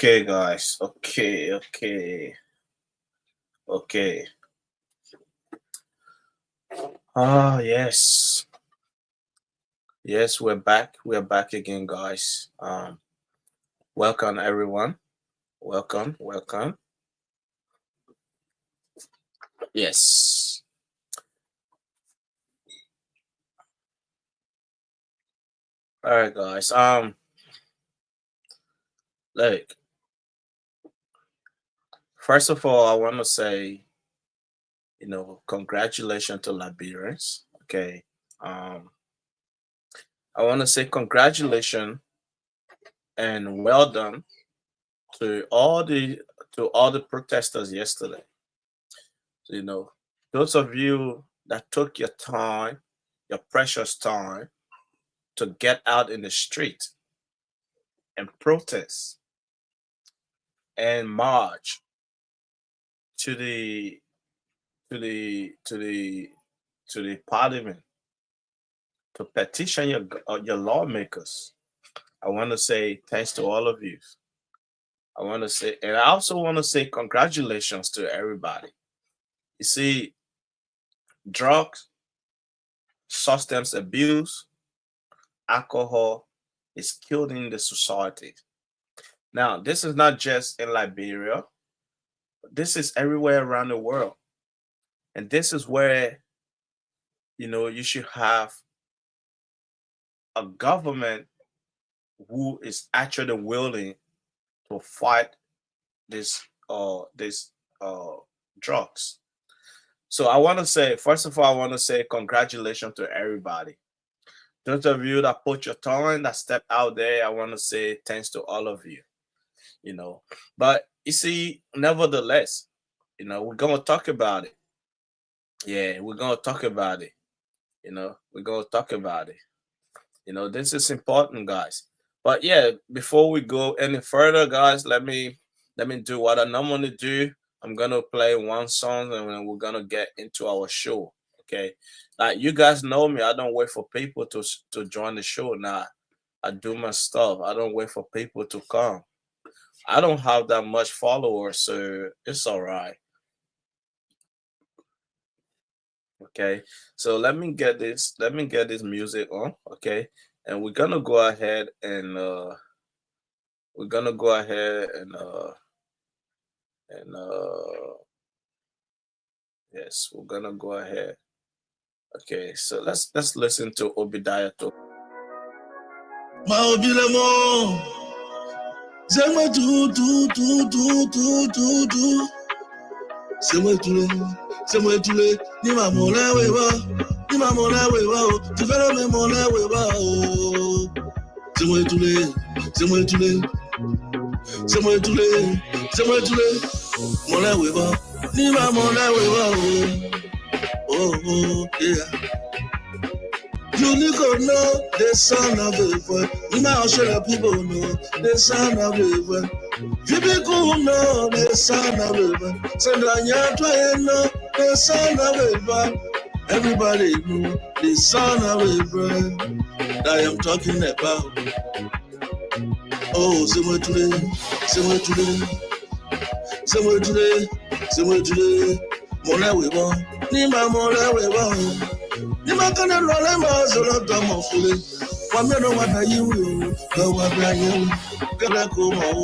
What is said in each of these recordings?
Okay, guys. Okay. Yes. Yes, we're back. We're back again, guys. Welcome everyone. Welcome. Yes. All right, guys. Look, first of all, I want to say, congratulations to Liberians. Okay. Um, I want to say congratulations and well done to all the protesters yesterday. You know, those of you that took your time, your precious time to get out in the street and protest and march to the to the to the to the parliament to petition your lawmakers. I want to say thanks to all of you. I want to say, and I also want to say congratulations to everybody. You see, drugs, substance abuse, alcohol is killing the society. Now, this is not just in Liberia, but this is everywhere around the world. And this is where, you should have a government who is actually willing to fight this uh drugs. So I want to say, first of all, I want to say congratulations to everybody. Those of you that put your time, that step out there, I want to say thanks to all of you. But you see, nevertheless, we're gonna talk about it. Yeah, we're gonna talk about it. We're gonna talk about it. This is important, guys. But yeah, before we go any further, guys, let me do what I normally do. I'm gonna play one song and then we're gonna get into our show. Okay, like you guys know me, I don't wait for people to join the show. Now I do my stuff. I don't wait for people to come. I don't have that much followers, so it's all right. Okay, so let me get this music on. Okay, and we're gonna go ahead and yes, we're gonna go ahead. Okay, so let's listen to Obadiah to. Semwetule, ni mamona wewa, ni mamona wewa o, tifere me mona wewa o. Semwetule, mona wewa, ni mamona wewa o. Oh, yeah. You need to know the sound of the voice. You might show the people know the sound of the voice. People know the sound of the voice. So now you're trying to know the sound of the voice. Everybody know the sound of the voice that I am talking about. Oh, somewhere today. Mona wewa, nima mona wewa. Nima kana lole ma zolo tomo fule. Wame no wada yiwu, go wada yiwu. Gala kuma o,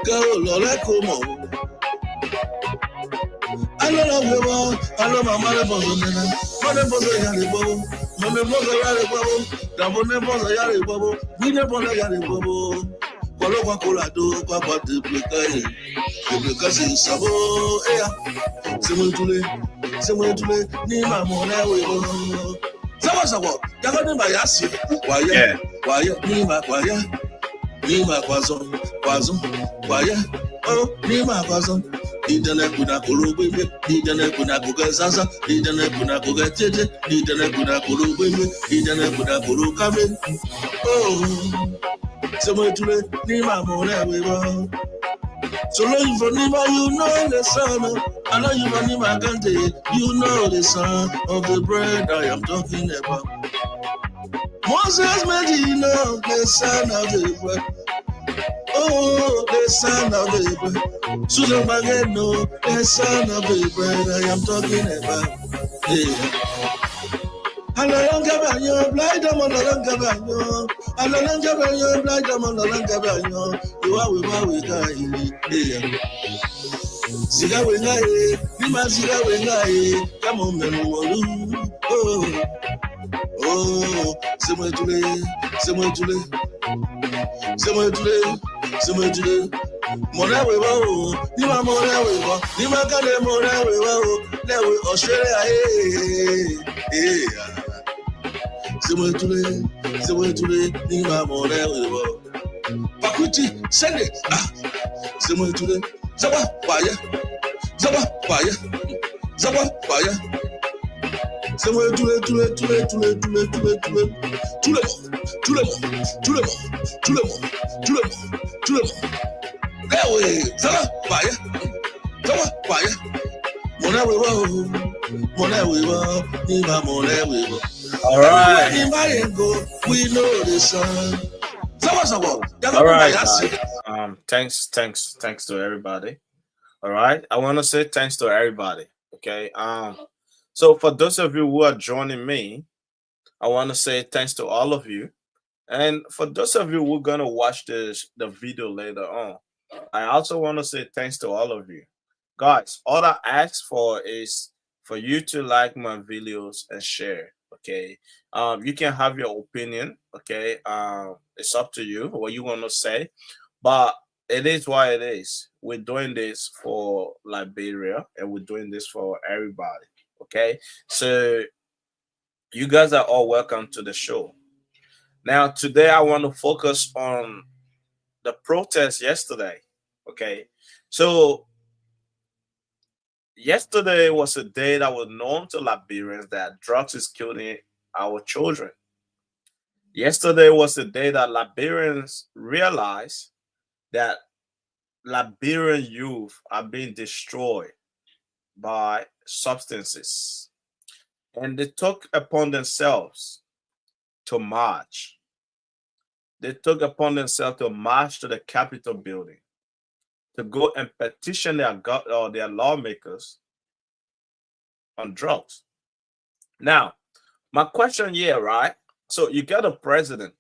go lole kuma o. Alo la wewa, alo mama le bozo nena. Mane bozo yale bobo, mame bozo yale bobo. Dabone bozo yale bobo, mine bozo yale bobo. Kolo kwa kola do kwa kwa duplicae. Duplicae sabo, Semwetule, ni mamona wewo. Sawa, yaga ni bayasi. Waya, ni ma kwazo, waya. Oh, ni ma kwazo. Idane kuna kulubwe, idane kuna kugazaza, idane kuna kugatete, idane kuna kulubwe, idane kuna kulukame. Oh, Semwetule, ni mamona wewo. So long for Nima, you know the sound. I know you for Nima Kante, you know the sound of the bread I am talking about. Moses made you know the sound of the bread. Oh, the son of a bird. Susan Bageno, the son of a bird I am talking about. Yeah. Alongabanyo, blind them on Alongabanyo. Alongabanyo, blind them on Alongabanyo. You are with my guy. Yeah. Siga wengaye, Nima Siga wengaye. Come on, Menumolu. Oh, c'est moi tous les. Mon awewa o, Nima mon awewa, Nima kade mon awewa o, Lewe Australia, c'est moi tous les, Nima mon awewa. Pakuti, send it, c'est moi tous les, Zaba, fire. C'est moi tous les. That way, Zaba, fire. Mon awewa, Nima mon awewa. All right. We know the sun. All right, guys. Thanks to everybody. All right, I want to say thanks to everybody. Okay. So for those of you who are joining me, I want to say thanks to all of you, and for those of you who are gonna watch the video later on, I also want to say thanks to all of you, guys. All I ask for is for you to like my videos and share. Okay. You can have your opinion. Okay. It's up to you what you want to say, but it is what it is. We're doing this for Liberia and we're doing this for everybody. Okay. So you guys are all welcome to the show. Now, today I want to focus on the protest yesterday. Okay. So yesterday was a day that was known to Liberians that drugs is killing our children. Yesterday was the day that Liberians realized that Liberian youth are being destroyed by substances. And they took upon themselves to march. They took upon themselves to march to the Capitol building to go and petition their lawmakers on drugs. Now, my question here, right? So you got a president.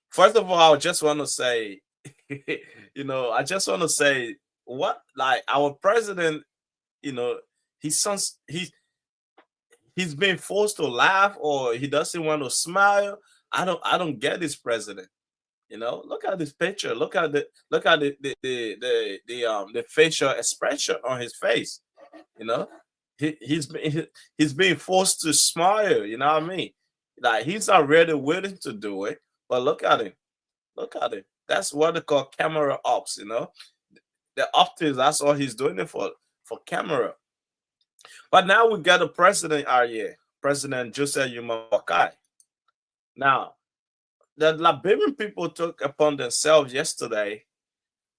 First of all, I just want to say, I just want to say what, like, our president, he's being forced to laugh or he doesn't want to smile. I don't get this president. Look at this picture. Look at the facial expression on his face. He's being forced to smile. You know what I mean? Like, he's not really willing to do it. But look at him. Look at him. That's what they call camera ops. The optics. That's all he's doing it for camera. But now we got a president out here, President Joseph Boakai. Now, the Liberian people took upon themselves yesterday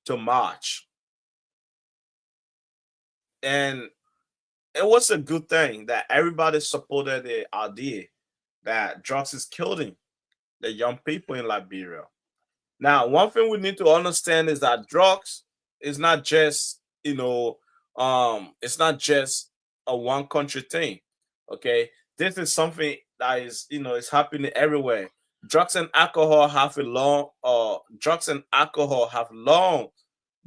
to march. And it was a good thing that everybody supported the idea that drugs is killing the young people in Liberia. Now, one thing we need to understand is that drugs is not just, it's not just a one country thing. Okay. This is something that is, it's happening everywhere. Drugs and alcohol have long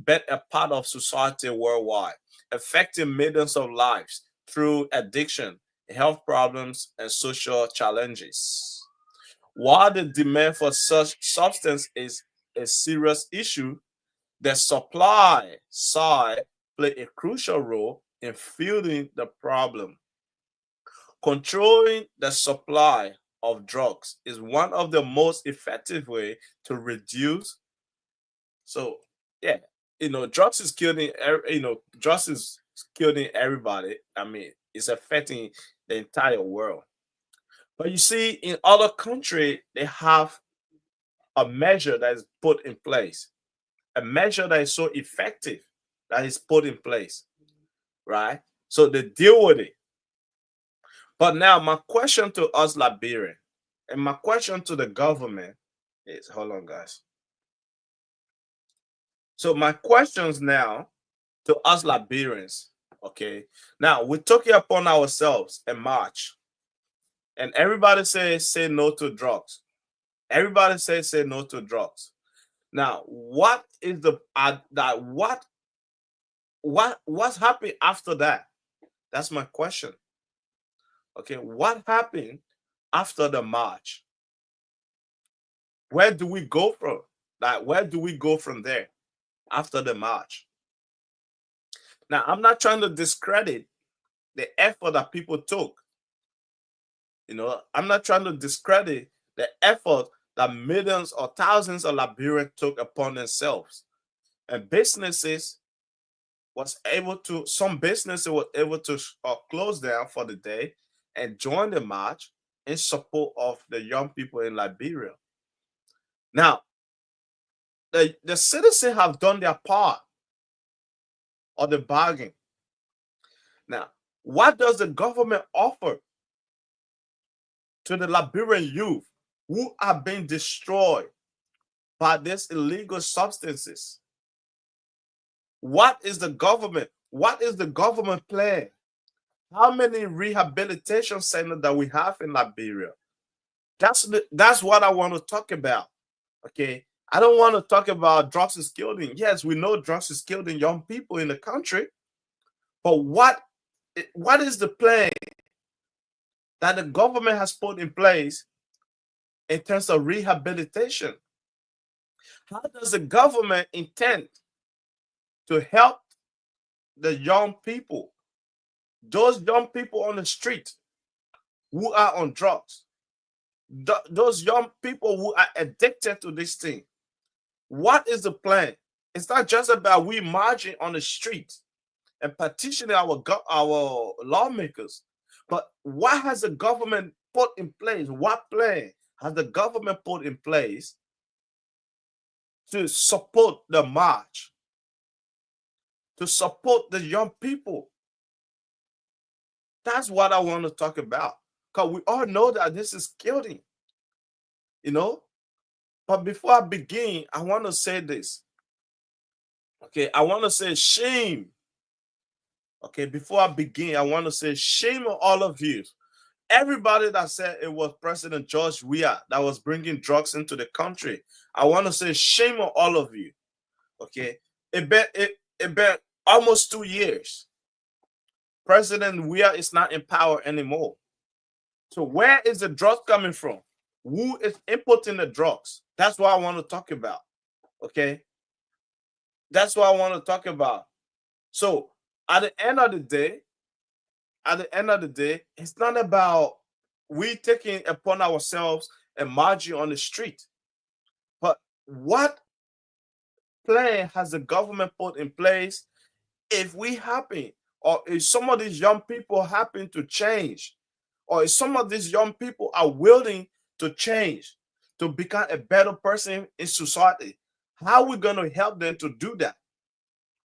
been a part of society worldwide, affecting millions of lives through addiction, health problems, and social challenges. While the demand for such substance is a serious issue, the supply side play a crucial role in fueling the problem. Controlling the supply of drugs is one of the most effective way to reduce. So yeah, drugs is killing. Drugs is killing everybody. I mean, it's affecting the entire world. But you see, in other countries, they have a measure that is put in place, a measure that is so effective that is put in place, right? So they deal with it. But now my question to us Liberian and my question to the government is, hold on, guys. So my questions now to us Liberians, okay? Now we took it upon ourselves in March, and everybody say no to drugs. Everybody say no to drugs. Now, what is the that what's happened after that? That's my question. Okay, what happened after the march? Where do we go from? Where do we go from there after the march? Now, I'm not trying to discredit the effort that people took. I'm not trying to discredit the effort that millions or thousands of Liberians took upon themselves. And some businesses were able to close down for the day and join the march in support of the young people in Liberia. Now, the citizens have done their part of the bargain. Now, what does the government offer to the Liberian youth who are being destroyed by these illegal substances? What is the government plan? How many rehabilitation centers that we have in Liberia? That's what I want to talk about. Okay, I don't want to talk about drugs is killing. Yes, we know drugs is killing young people in the country, but what is the plan that the government has put in place in terms of rehabilitation? How does the government intend to help the young people, those young people on the street who are on drugs, those young people who are addicted to this thing? What is the plan? It's not just about we marching on the street and petitioning our lawmakers, but what has the government put in place? What plan has the government put in place to support the march, to support the young people? That's what I want to talk about, because we all know that this is killing, But before I begin, I want to say this. Okay, I want to say shame. Okay, before I begin, I want to say shame on all of you. Everybody that said it was President George Weah that was bringing drugs into the country, I want to say shame on all of you. Okay, it been almost 2 years. President Weah is not in power anymore. So where is the drugs coming from? Who is importing the drugs? That's what I want to talk about. Okay, that's what I want to talk about. So at the end of the day, it's not about we taking upon ourselves and marching on the street, but what plan has the government put in place if we happen, or if some of these young people happen to change, or if some of these young people are willing to change, to become a better person in society, how are we going to help them to do that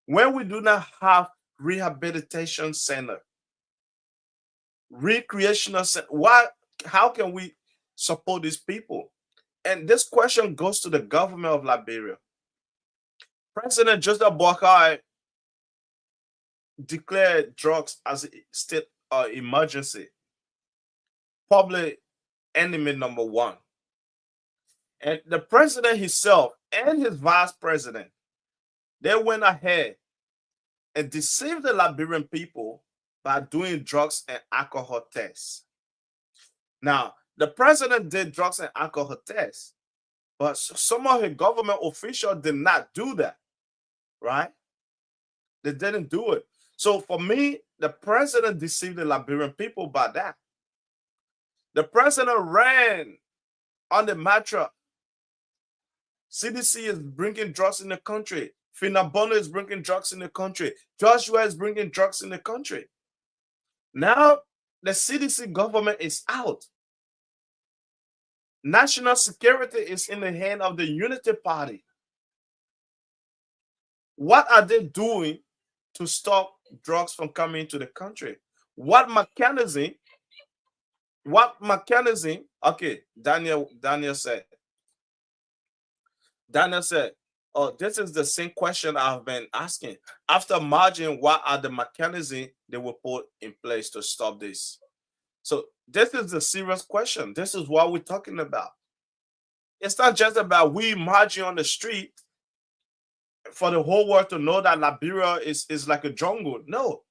when we do not have rehabilitation center, recreational center? How can we support these people? And this question goes to the government of Liberia. President Joseph Boakai declared drugs as a state emergency, public enemy number one. And the president himself and his vice president, they went ahead and deceived the Liberian people by doing drugs and alcohol tests. Now, the president did drugs and alcohol tests, but some of his government officials did not do that, right? They didn't do it. So for me, the president deceived the Liberian people by that. The president ran on the mantra, CDC is bringing drugs in the country. Finabono is bringing drugs in the country. Joshua is bringing drugs in the country. Now, the CDC government is out. National security is in the hand of the Unity Party. What are they doing to stop drugs from coming into the country? What mechanism? Okay, Daniel said, This is the same question I've been asking. After margin, what are the mechanisms they will put in place to stop this? So this is the serious question. This is what we're talking about. It's not just about we marching on the street for the whole world to know that Liberia is like a jungle. No,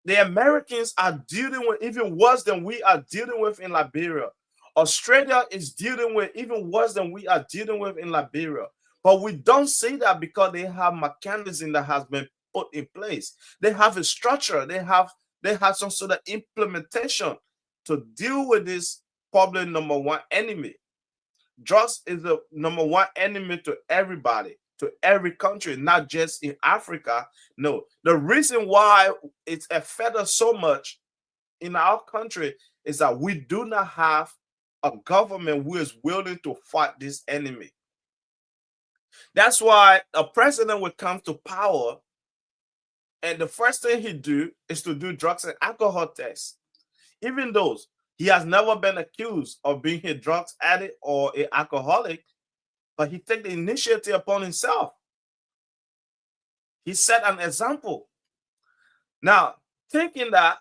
the Americans are dealing with even worse than we are dealing with in Liberia. Australia is dealing with even worse than we are dealing with in Liberia. But we don't say that because they have mechanism that has been put in place. They have a structure. They have some sort of implementation to deal with this probably number one enemy. Drugs is the number one enemy to everybody, to every country, not just in Africa. No, the reason why it's affected us so much in our country is that we do not have a government who is willing to fight this enemy. That's why a president will come to power, and the first thing he do is to do drugs and alcohol tests, even those he has never been accused of being a drugs addict or an alcoholic, but he take the initiative upon himself. He set an example. Now, thinking that,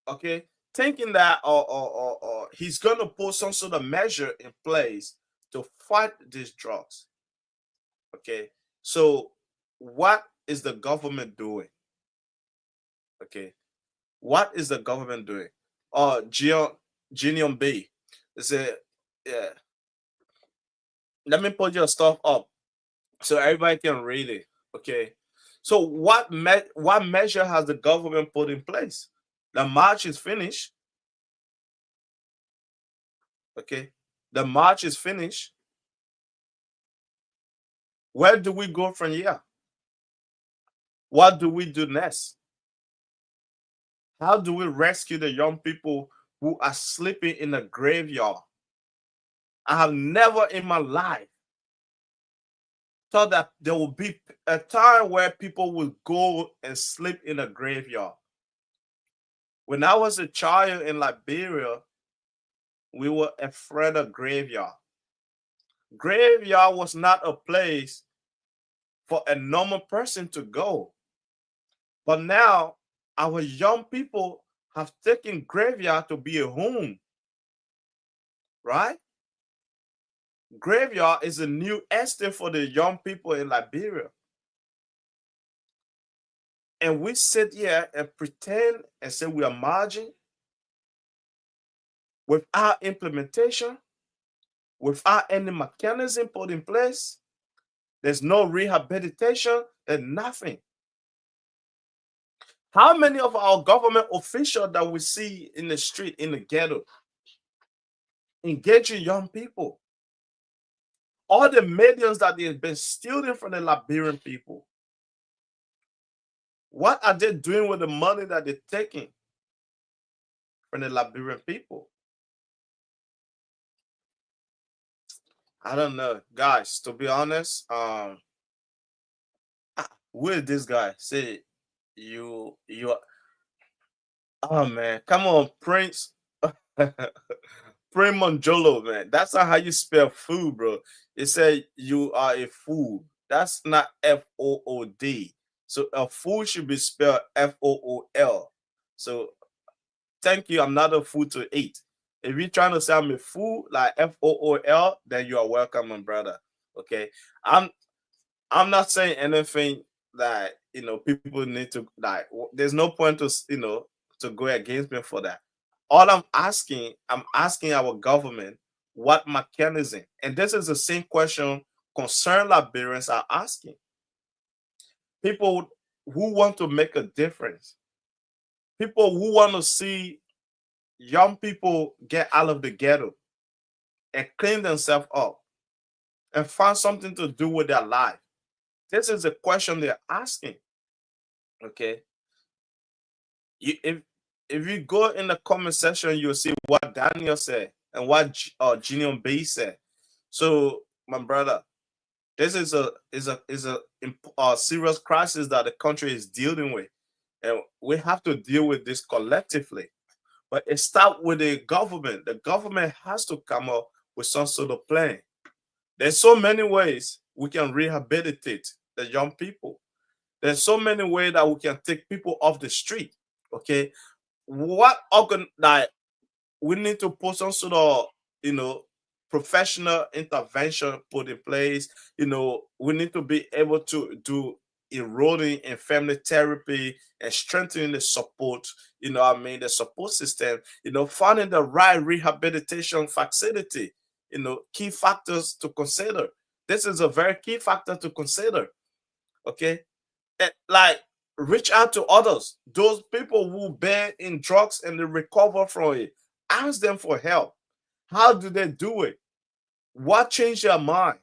okay, thinking that, or he's gonna put some sort of measure in place to fight these drugs. Okay, so what is the government doing? Okay, what is the government doing? Genium B. Say, yeah. Let me put your stuff up so everybody can read it. Okay. So what measure has the government put in place? The march is finished. Okay. The march is finished. Where do we go from here? What do we do next? How do we rescue the young people who are sleeping in a graveyard? I have never in my life thought that there will be a time where people will go and sleep in a graveyard. When I was a child in Liberia, we were afraid of graveyard. Graveyard was not a place for a normal person to go. But now our young people have taken graveyard to be a home, right? Graveyard is a new estate for the young people in Liberia. And we sit here and pretend and say we are marching without implementation, without any mechanism put in place. There's no rehabilitation and nothing. How many of our government officials that we see in the street, in the ghetto, engaging young people? All the millions that they've been stealing from the Liberian people, what are they doing with the money that they're taking from the Liberian people? I don't know, guys. To be honest, who is this guy? Say you. Oh man, come on, Prince. Primonjolo, man. That's not how you spell food, bro. It said you are a fool. That's not Food. So a fool should be spelled Fool. So thank you. I'm not a fool to eat. If you're trying to say I'm a fool like Fool, then you are welcome, my brother. Okay. I'm not saying anything that people need to like. There's no point to to go against me for that. All I'm asking our government what mechanism, and this is the same question concerned Liberians are asking. People who want to make a difference, people who want to see young people get out of the ghetto and clean themselves up and find something to do with their life. This is the question they're asking. Okay. If you go in the comment section, you'll see what Daniel said and what Genium B said. So, my brother, this is a serious crisis that the country is dealing with, and we have to deal with this collectively. But it starts with the government. The government has to come up with some sort of plan. There's so many ways we can rehabilitate the young people. There's so many ways that we can take people off the street. Okay, what organ that we need to put some sort of, you know, professional intervention put in place. You know, we need to be able to do enrolling in family therapy and strengthening the support, you know what I mean, the support system, you know, finding the right rehabilitation facility, you know, key factors to consider. This is a very key factor to consider. Okay. And like reach out to others, those people who been in drugs and they recover from it. Ask them for help. How do they do it? What changed their mind?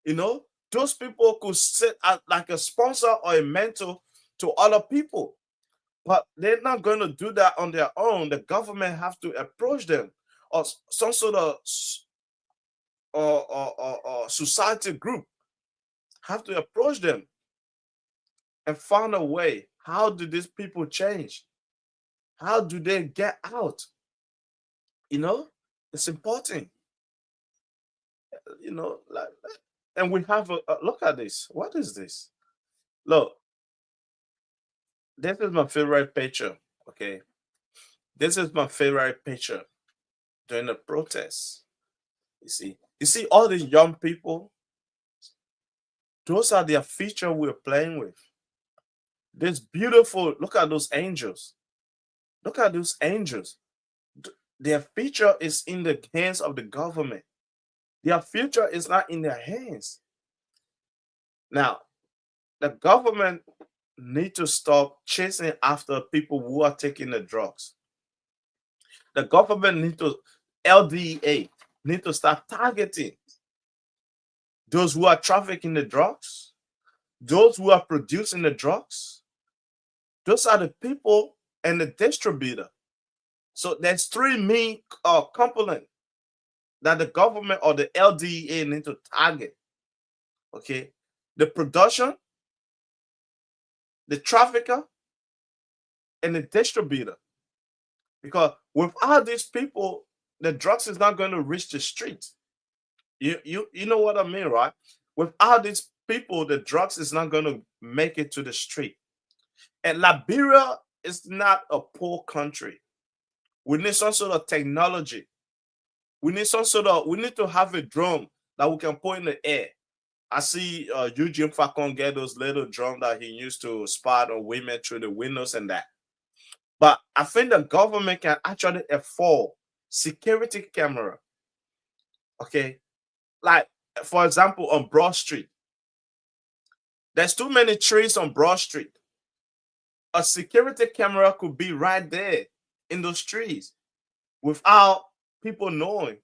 You know, those people could sit as like a sponsor or a mentor to other people, but they're not going to do that on their own. The government have to approach them, or some sort of or society group have to approach them and find a way. How do these people change? How do they get out? You know, it's important. You know, like, and we have a look at this. What is this? Look, this is my favorite picture. Okay, this is my favorite picture during the protests. You see all these young people. Those are their future we're playing with. This beautiful. Look at those angels. Look at those angels. Their future is in the hands of the government. Their future is not in their hands. Now, the government need to stop chasing after people who are taking the drugs. The government need to, LDA need to start targeting those who are trafficking the drugs, those who are producing the drugs. Those are the people and the distributor. So there's three main components that the government or the LDA need to target. Okay, the production, the trafficker, and the distributor. Because without these people, the drugs is not going to reach the street. You know what I mean, right? Without these people, the drugs is not going to make it to the street. And Liberia is not a poor country. We need some sort of technology. We need to have a drone that we can put in the air. I see Eugene Falcon get those little drone that he used to spot on women through the windows and that. But I think the government can actually afford security camera. Okay, like for example, on Broad Street, there's too many trees on Broad Street. A security camera could be right there in those trees without people knowing,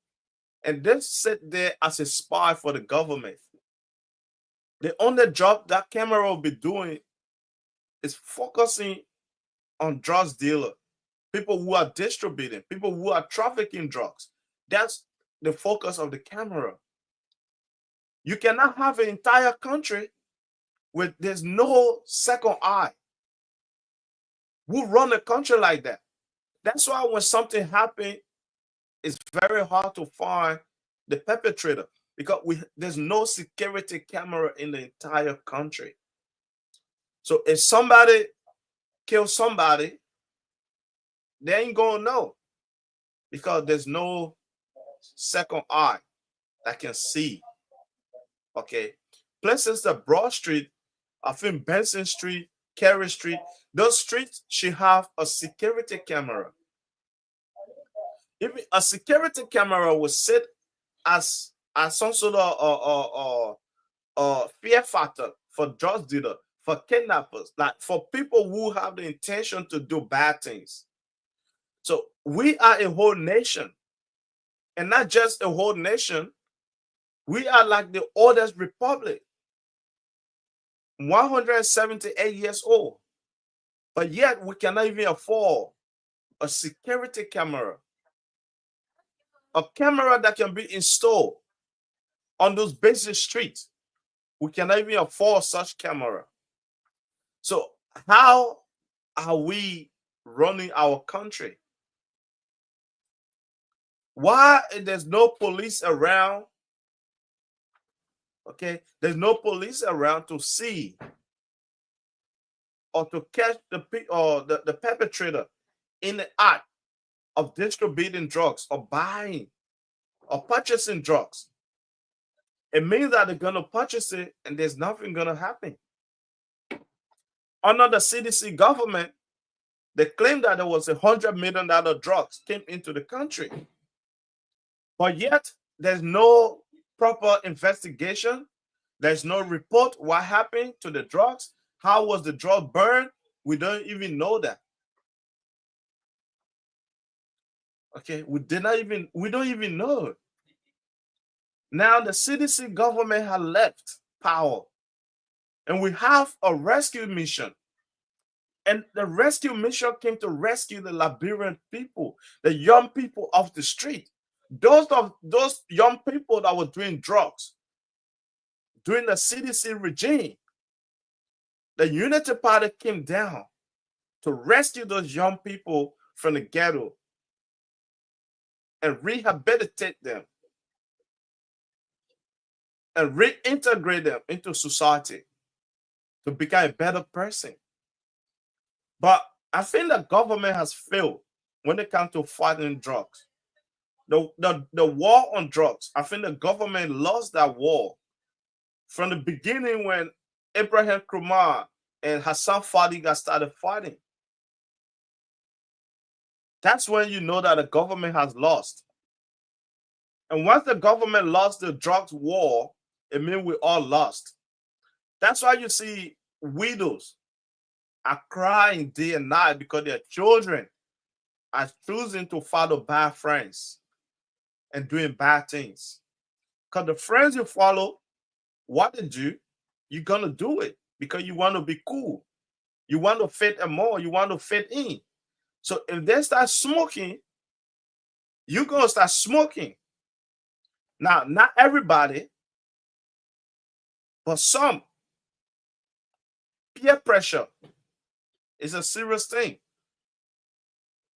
and then sit there as a spy for the government. The only job that camera will be doing is focusing on drugs dealer, people who are distributing, people who are trafficking drugs. That's the focus of the camera. You cannot have an entire country where there's no second eye. Who run a country like that? That's why when something happens, it's very hard to find the perpetrator because there's no security camera in the entire country. So if somebody kills somebody, they ain't gonna know because there's no second eye that can see. Okay, places like Broad Street, I think Benson Street, Carey Street, those streets should have a security camera. If a security camera will sit as some sort of fear factor for drug dealer, for kidnappers, like for people who have the intention to do bad things. So we are a whole nation, and not just a whole nation. We are like the oldest republic, 178 years old, but yet we cannot even afford a security camera, a camera that can be installed on those basic streets. We cannot even afford such camera. So how are we running our country? Why there's no police around? Okay, there's no police around to see or to catch the perpetrator in the act of distributing drugs or buying or purchasing drugs. It means that they're gonna purchase it and there's nothing gonna happen. Under the CDC government, they claimed that there was $100 million drugs came into the country. But yet, there's no proper investigation. There's no report what happened to the drugs. How was the drug burned? We don't even know that. Okay, we don't even know. Now the CDC government has left power, and we have a rescue mission. And the rescue mission came to rescue the Liberian people, the young people off the street. Those young people that were doing drugs during the CDC regime, the Unity Party came down to rescue those young people from the ghetto and rehabilitate them and reintegrate them into society to become a better person. But I think the government has failed when it comes to fighting drugs. The war on drugs, I think the government lost that war from the beginning when Ibrahim Kumar and Hassan Fadiga started fighting. That's when you know that the government has lost. And once the government lost the drugs war, it means we all lost. That's why you see widows are crying day and night because their children are choosing to follow bad friends and doing bad things. Because the friends you follow, what they do, you're going to do it because you want to be cool. You want to fit in more. You want to fit in. So if they start smoking, you're going to start smoking. Now, not everybody, but some. Peer pressure is a serious thing.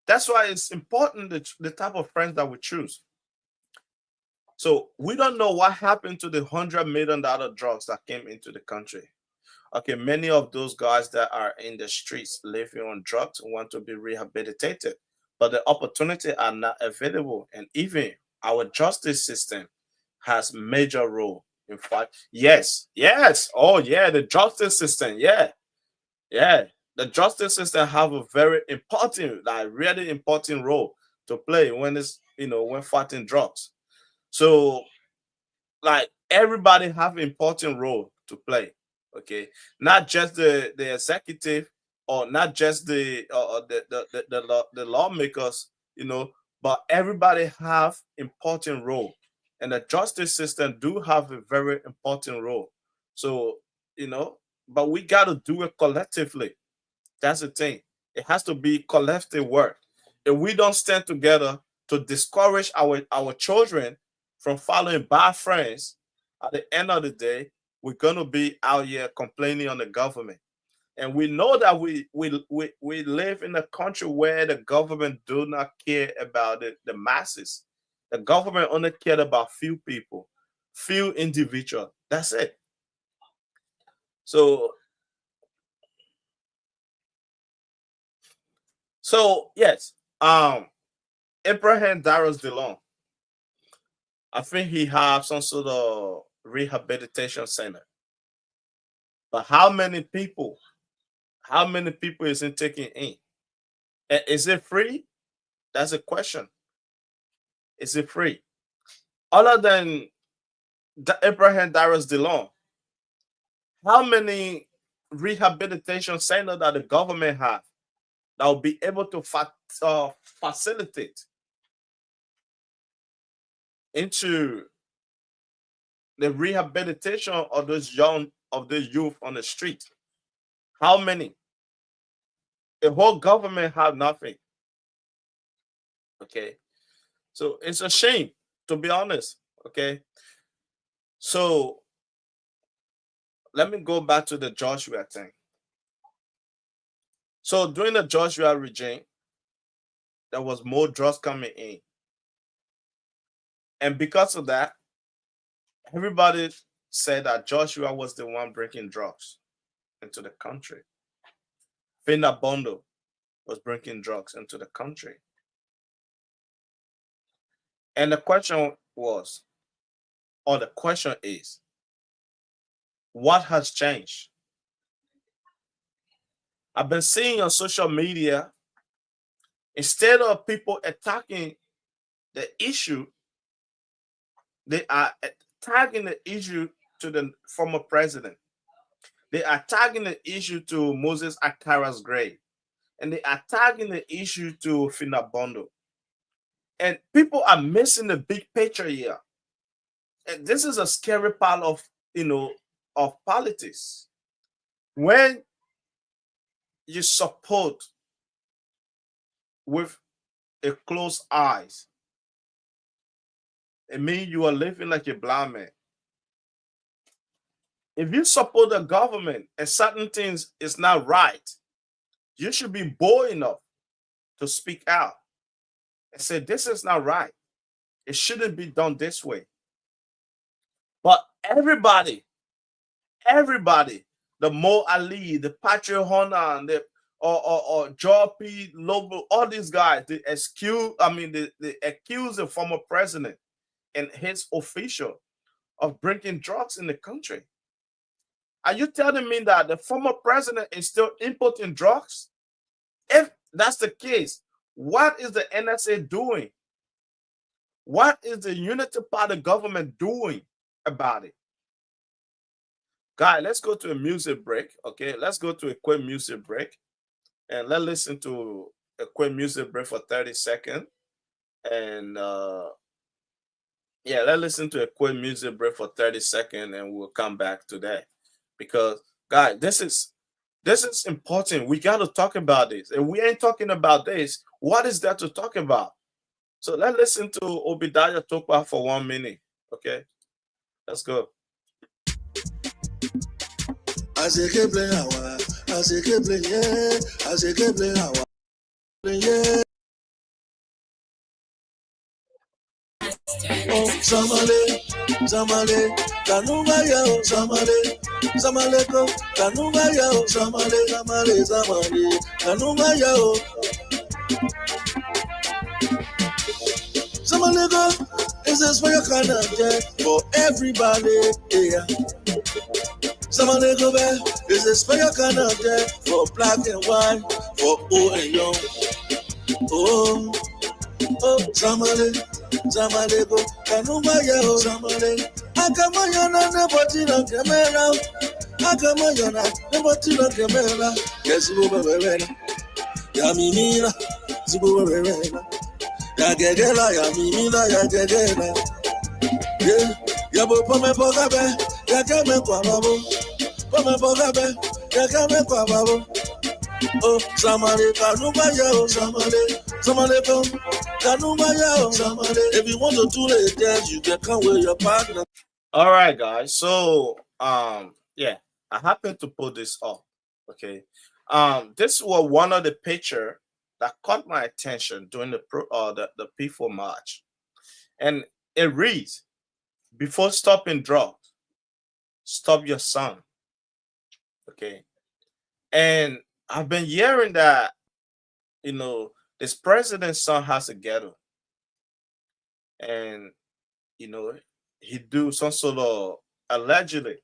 That's why it's important the type of friends that we choose. So we don't know what happened to the $100 million drugs that came into the country. Okay, many of those guys that are in the streets living on drugs want to be rehabilitated, but the opportunity are not available. And even our justice system has major role in fact. Yes. Oh yeah, the justice system. Yeah. The justice system have a very important, like really important role to play when it's when fighting drugs. So like everybody have important role to play. Okay, not just the executive or not just the lawmakers, but everybody have important role, and the justice system do have a very important role. So but we got to do it collectively. That's the thing. It has to be collective work. If we don't stand together to discourage our children from following bad friends, at the end of the day, we're gonna be out here complaining on the government. And we know that we live in a country where the government do not care about the masses. The government only cared about few people, few individuals. That's it. So yes, Abraham Darius DeLong, I think he has some sort of rehabilitation center. But how many people? How many people is it taking in? Is it free? That's a question. Is it free? Other than Abraham Darius DeLong, how many rehabilitation centers that the government have that will be able to facilitate into the rehabilitation of those youth on the street? How many? The whole government have nothing. Okay, so it's a shame, to be honest. Okay, so let me go back to the Joshua thing. So during the Joshua regime, there was more drugs coming in. And because of that, everybody said that Joshua was the one bringing drugs into the country. Bondo was bringing drugs into the country. And the question was, or the question is, what has changed? I've been seeing on social media, instead of people attacking the issue, they are tagging the issue to the former president. They are tagging the issue to Moses Akara's grave. And they are tagging the issue to Bondo. And people are missing the big picture here. And this is a scary part of, of politics. When you support with a closed eyes, it means you are living like a blind man. If you support the government and certain things is not right, you should be bold enough to speak out and say, this is not right. It shouldn't be done this way. But everybody, the Mo Ali, the Patrick Honan, or Joe P. Lobo, all these guys, they accuse the former president and his official of bringing drugs in the country. Are you telling me that the former president is still importing drugs? If that's the case, what is the NSA doing? What is the Unity Party government doing about it? Guys, let's go to a music break. Okay, let's go to a quick music break. And let's listen to a quick music break for 30 seconds. And let's listen to a quick music break for 30 seconds and we'll come back to that. Because, guys, this is important. We got to talk about this. And we ain't talking about this. What is there to talk about? So let's listen to Obadiah Tokwa for 1 minute. Okay, let's go. Samale, Kanuga Yao, Samale Ko, Kanuga Yao, Samale, Kanuga Yao. Samalego is a special kind of jet for everybody here. Samalego is a special kind of jet for black and white, for old and young. Oh, Samalego, Kanuma Yao, Samale. Akamayana, nobody on camera. Akamayana, nobody on camera. Yes, you will be Yamina, Zubu Verena. Yagegela, Yamina, Yagegela. Yeah, Yabo Pome Pogabe, Yakame Quababo. Pome Pogabe, Yakame Quababo. Oh, Samale, Kanuma Yao, Samale, Kanuma Yao, Samale. If you want to do it, then you can come with your partner. All right, guys. So, I happened to put this up. Okay. This was one of the picture that caught my attention during the P4 march. And it reads, before stopping drugs, stop your son. Okay. And I've been hearing that, this president's son has a ghetto. And, he do some sort of, allegedly,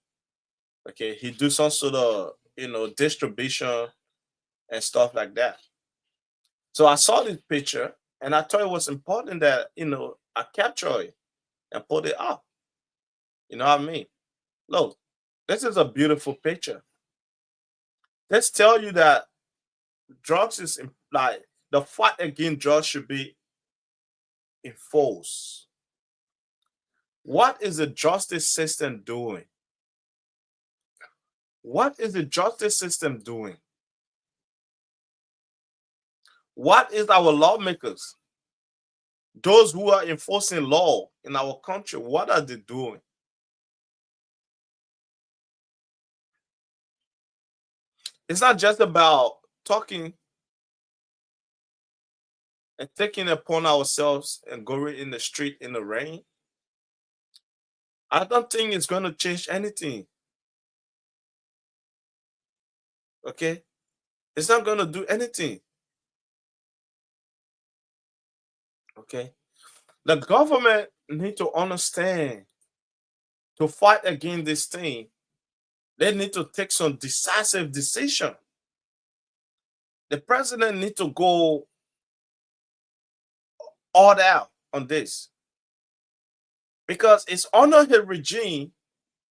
okay, he do some sort of, distribution and stuff like that. So I saw this picture and I thought it was important that, I capture it and put it up. You know what I mean? Look, this is a beautiful picture. Let's tell you that drugs is like the fight against drugs should be enforced. What is the justice system doing? What is the justice system doing? What is our lawmakers? Those who are enforcing law in our country, what are they doing? It's not just about talking and taking upon ourselves and going in the street in the rain, I don't think it's going to change anything. Okay? It's not going to do anything. Okay? The government need to understand, to fight against this thing, they need to take some decisive decision. The president need to go all out on this, because it's under his regime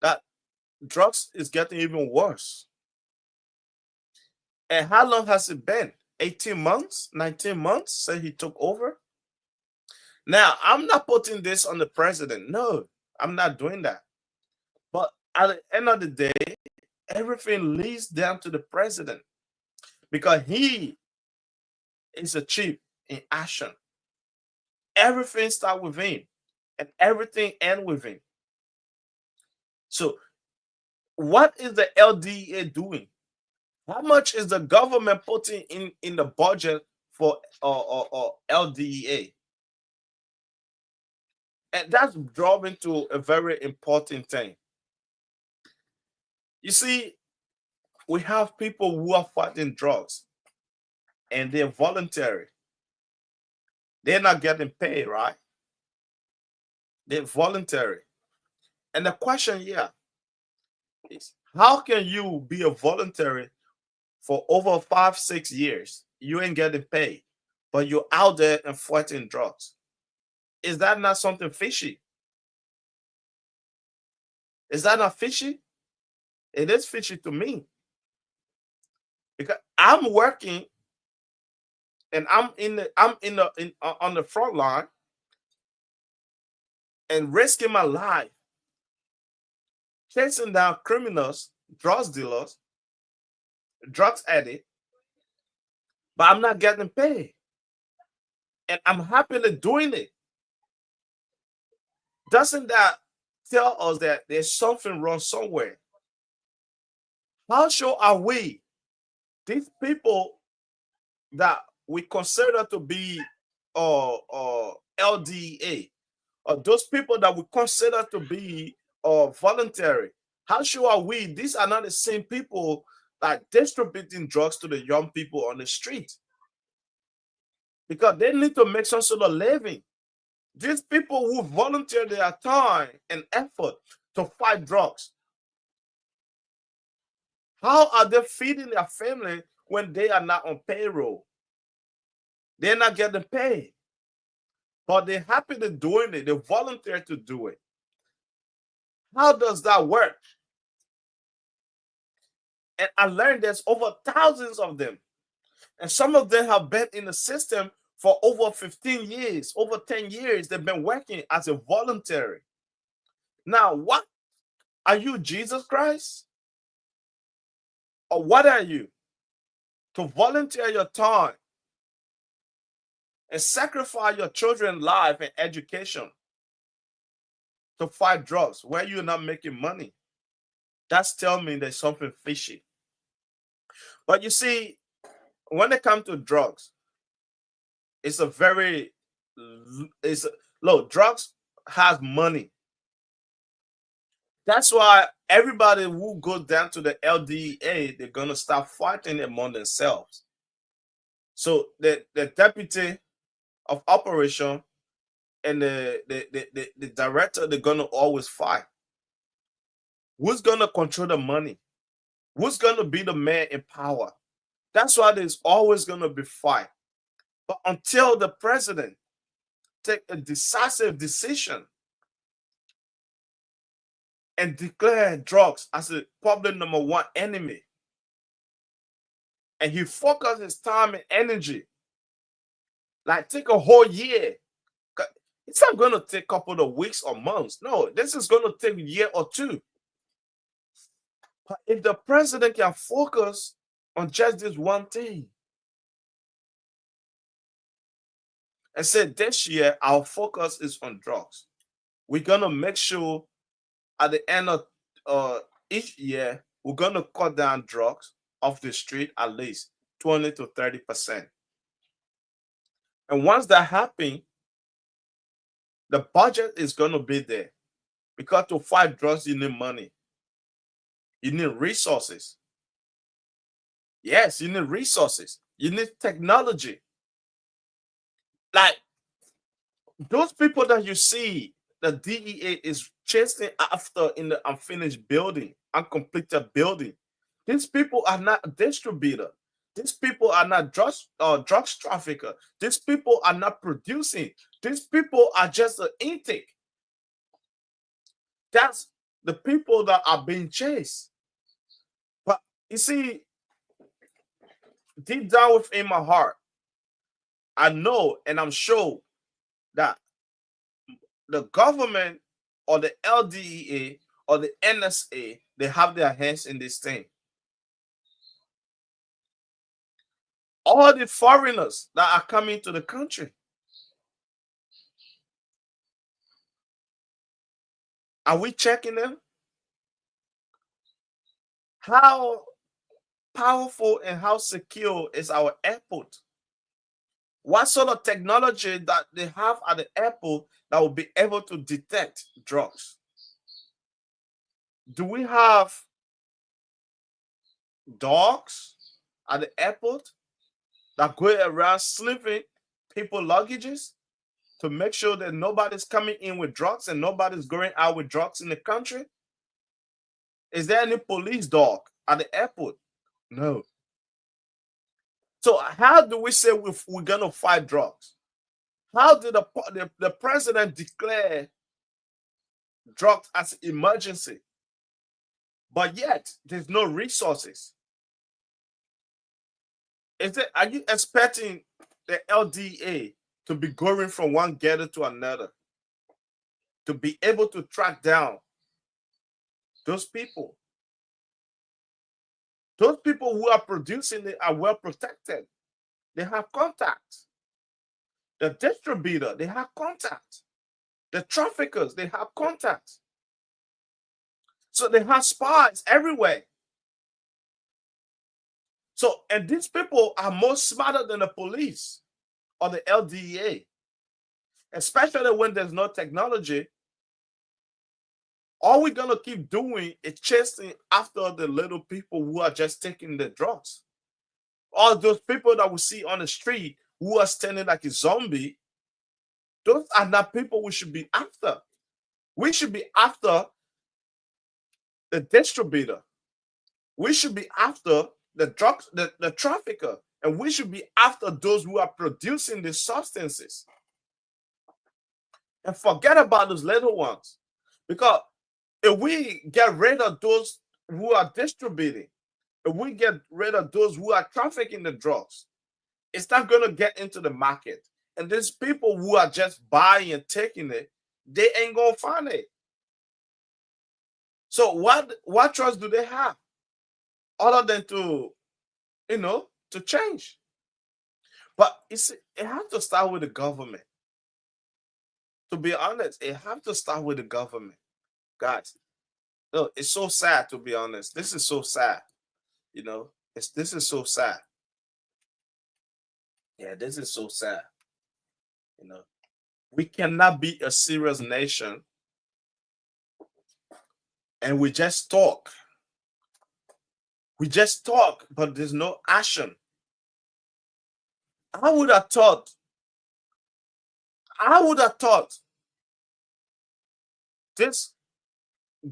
that drugs is getting even worse. And how long has it been? 18 months, 19 months since he took over? Now, I'm not putting this on the president. No, I'm not doing that. But at the end of the day, everything leads down to the president, because he is a chief in action. Everything starts with him and everything ends with him. So, what is the LDA doing? How much is the government putting in the budget for LDA? And that's drawing to a very important thing. You see, we have people who are fighting drugs and they're voluntary. They're not getting paid, right? They're voluntary. And the question here is, how can you be a voluntary for over 5-6 years? You ain't getting paid, but you're out there and fighting drugs. Is that not something fishy? Is that not fishy? It is fishy to me, because I'm working and I'm on the front line and risking my life, chasing down criminals, drug dealers, drugs addicts, but I'm not getting paid, and I'm happily doing it. Doesn't that tell us that there's something wrong somewhere? How sure are we, these people that we consider to be LDA, or those people that we consider to be voluntary, how sure are we these are not the same people that distributing drugs to the young people on the street? Because they need to make some sort of living. These people who volunteer their time and effort to fight drugs, how are they feeding their family when they are not on payroll? They're not getting paid, but they're happy to doing it. They volunteer to do it. How does that work? And I learned there's over thousands of them. And some of them have been in the system for over 15 years, over 10 years. They've been working as a voluntary. Now, what are you, Jesus Christ? Or what are you? To volunteer your time and sacrifice your children's life and education to fight drugs where you're not making money. That's telling me there's something fishy. But you see, when it comes to drugs, it's a very, look, drugs has money. That's why everybody who goes down to the LDA, they're going to start fighting among themselves. So the deputy of operation and the director, they're going to always fight. Who's going to control the money? Who's going to be the man in power? That's why there's always going to be fight. But until the president take a decisive decision and declare drugs as a public number one enemy, and he focus his time and energy, like take a whole year. It's not going to take a couple of weeks or months. No, this is going to take a year or two. But if the president can focus on just this one thing and say, this year, our focus is on drugs. We're going to make sure at the end of each year, we're going to cut down drugs off the street at least 20 to 30%. And once that happens, the budget is going to be there. Because to fight drugs, you need money. You need resources. Yes, you need resources. You need technology. Like those people that you see, the DEA is chasing after in the unfinished building, uncompleted building. These people are not a distributor. These people are not drugs trafficker. These people are not producing. These people are just an intake. That's the people that are being chased. But you see, deep down within my heart, I know and I'm sure that the government or the LDEA or the NSA, they have their hands in this thing. All the foreigners that are coming to the country, are we checking them? How powerful and how secure is our airport? What sort of technology that they have at the airport that will be able to detect drugs? Do we have dogs at the airport that go around sniffing people luggages to make sure that nobody's coming in with drugs and nobody's going out with drugs in the country? Is there any police dog at the airport? No. So how do we say we're going to fight drugs? How did the president declare drugs as an emergency? But yet there's no resources. Are you expecting the LDA to be going from one ghetto to another to be able to track down those people? Those people who are producing it are well protected. They have contacts. The distributor, they have contacts. The traffickers, they have contacts. So they have spies everywhere. So, and these people are more smarter than the police or the LDA, especially when there's no technology. All we're going to keep doing is chasing after the little people who are just taking the drugs. All those people that we see on the street who are standing like a zombie, those are not people we should be after. We should be after the distributor. We should be after the drugs, the trafficker, and we should be after those who are producing these substances. And forget about those little ones. Because if we get rid of those who are distributing, if we get rid of those who are trafficking the drugs, it's not going to get into the market. And these people who are just buying and taking it, they ain't going to find it. So what choice do they have other than to, to change? But it has to start with the government. To be honest, it has to start with the government. Guys, no, it's so sad, to be honest. This is so sad. This is so sad. Yeah, this is so sad. We cannot be a serious nation and we just talk. We just talk, but there's no action. I would have thought this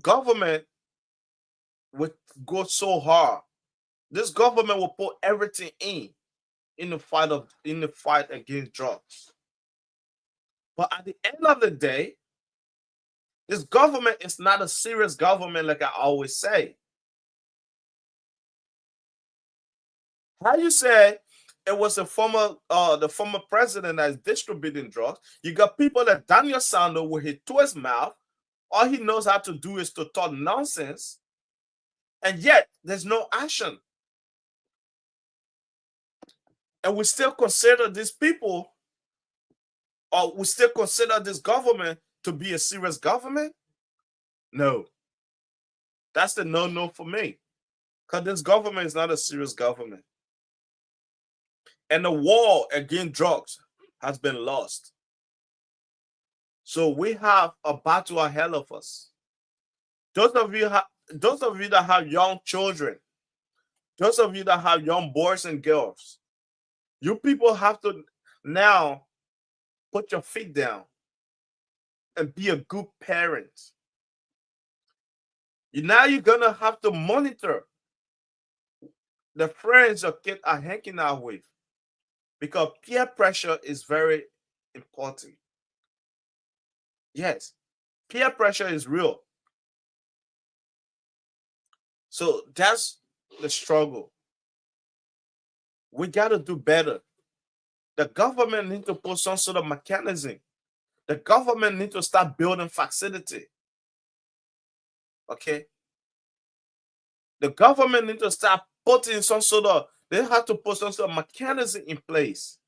government would go so hard. This government will put everything in the fight against drugs. But at the end of the day, this government is not a serious government, like I always say. How you say it was the former president that is distributing drugs? You got people like Daniel Sando with his to his mouth. All he knows how to do is to talk nonsense, and yet there's no action. And we still consider these people, or we still consider this government to be a serious government? No. That's the no for me. Because this government is not a serious government. And the war against drugs has been lost. So we have a battle ahead of us. Those of you that have young children, those of you that have young boys and girls, you people have to now put your feet down and be a good parent. You're gonna have to monitor the friends your kids are hanging out with, because peer pressure is very important. Yes, peer pressure is real. So that's the struggle. We got to do better. The government needs to put some sort of mechanism. The government needs to start building facility. Okay? The government needs to start putting they have to put some sort of mechanism in place.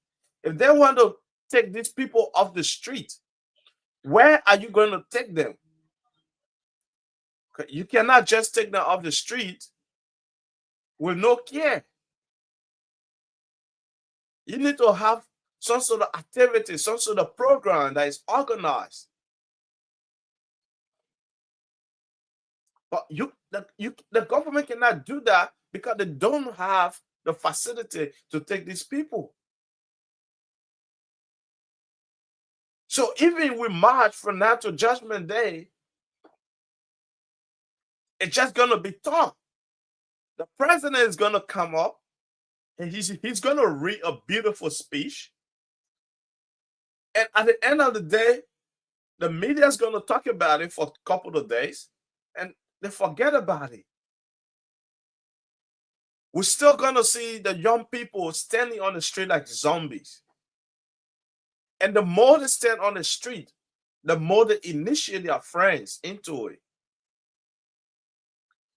If they want to take these people off the street, where are you going to take them? Okay? You cannot just take them off the street with no care. You need to have some sort of activity, some sort of program that is organized. But the government cannot do that because they don't have the facility to take these people. So even we march from now to Judgment Day, it's just gonna be tough. The president is gonna come up and he's gonna read a beautiful speech. And at the end of the day, the media is gonna talk about it for a couple of days and they forget about it. We're still gonna see the young people standing on the street like zombies. And the more they stand on the street, the more they initiate their friends into it.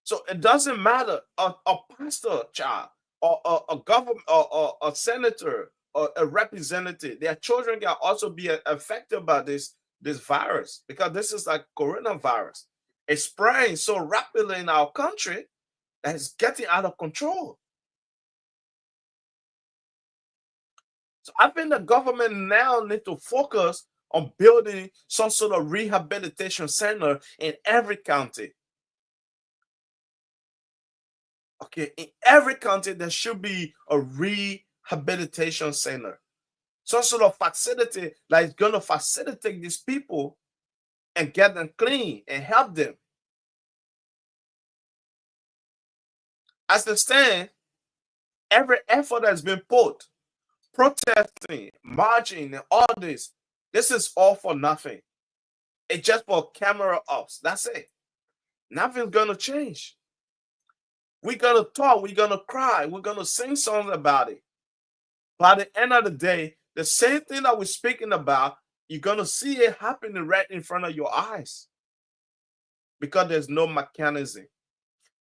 So it doesn't matter a pastor child or a government or a senator or a representative. Their children can also be affected by this virus, because this is like coronavirus. It's spreading so rapidly in our country that it's getting out of control. So I think the government now need to focus on building some sort of rehabilitation center in every county. Okay, in every county, there should be a rehabilitation center. Some sort of facility that is going to facilitate these people and get them clean and help them. As they stand, every effort that's been put, protesting, marching, and all this is all for nothing. It's just for camera ops. That's it. Nothing's going to change. We're going to talk. We're going to cry. We're going to sing songs about it. By the end of the day, the same thing that we're speaking about, you're going to see it happening right in front of your eyes. Because there's no mechanism.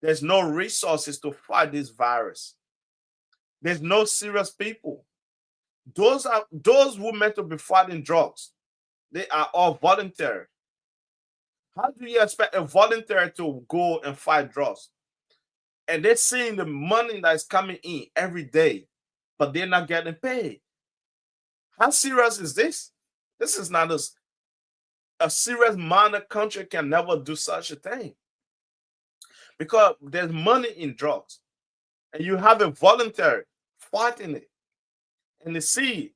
There's no resources to fight this virus. There's no serious people. Those who meant to be fighting drugs. They are all voluntary. How do you expect a volunteer to go and fight drugs? And they're seeing the money that is coming in every day, but they're not getting paid. How serious is this? This is not a serious minded country can never do such a thing. Because there's money in drugs. And you have a volunteer fighting it. And they see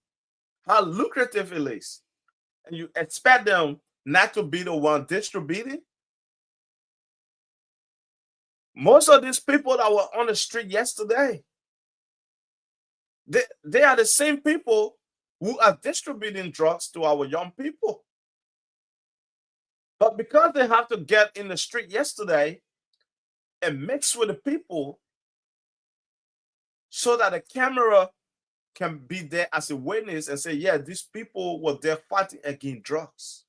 how lucrative it is. And you expect them not to be the one distributing. Most of these people that were on the street yesterday, they are the same people who are distributing drugs to our young people. But because they have to get in the street yesterday and mix with the people so that the camera can be there as a witness and say, yeah, these people were there fighting against drugs.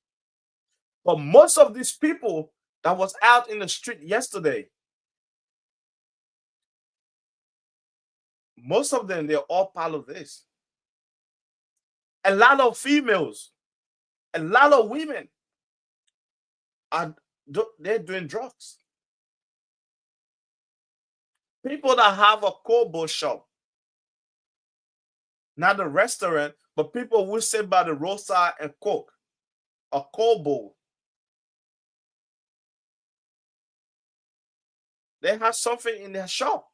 But most of these people that was out in the street yesterday, most of them, they're all part of this. A lot of females, a lot of women they're doing drugs. People that have a Kobo shop, not the restaurant, but people who sit by the roadside and cook a cold bowl. They have something in their shop.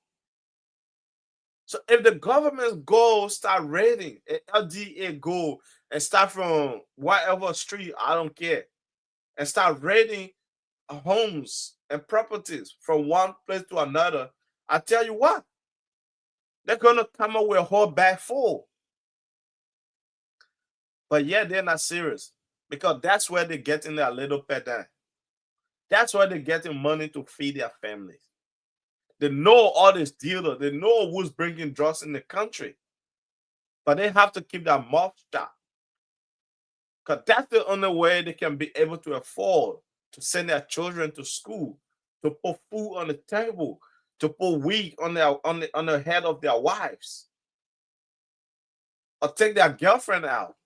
So if the government go start raiding, LDA go and start from whatever street, I don't care, and start raiding homes and properties from one place to another, I tell you what, they're gonna come up with a whole bag full. But yeah, they're not serious because that's where they're getting their little pedant. That's where they're getting money to feed their families. They know all these dealers. They know who's bringing drugs in the country. But they have to keep their mouth shut. Because that's the only way they can be able to afford to send their children to school, to put food on the table, to put wheat on the head of their wives, or take their girlfriend out.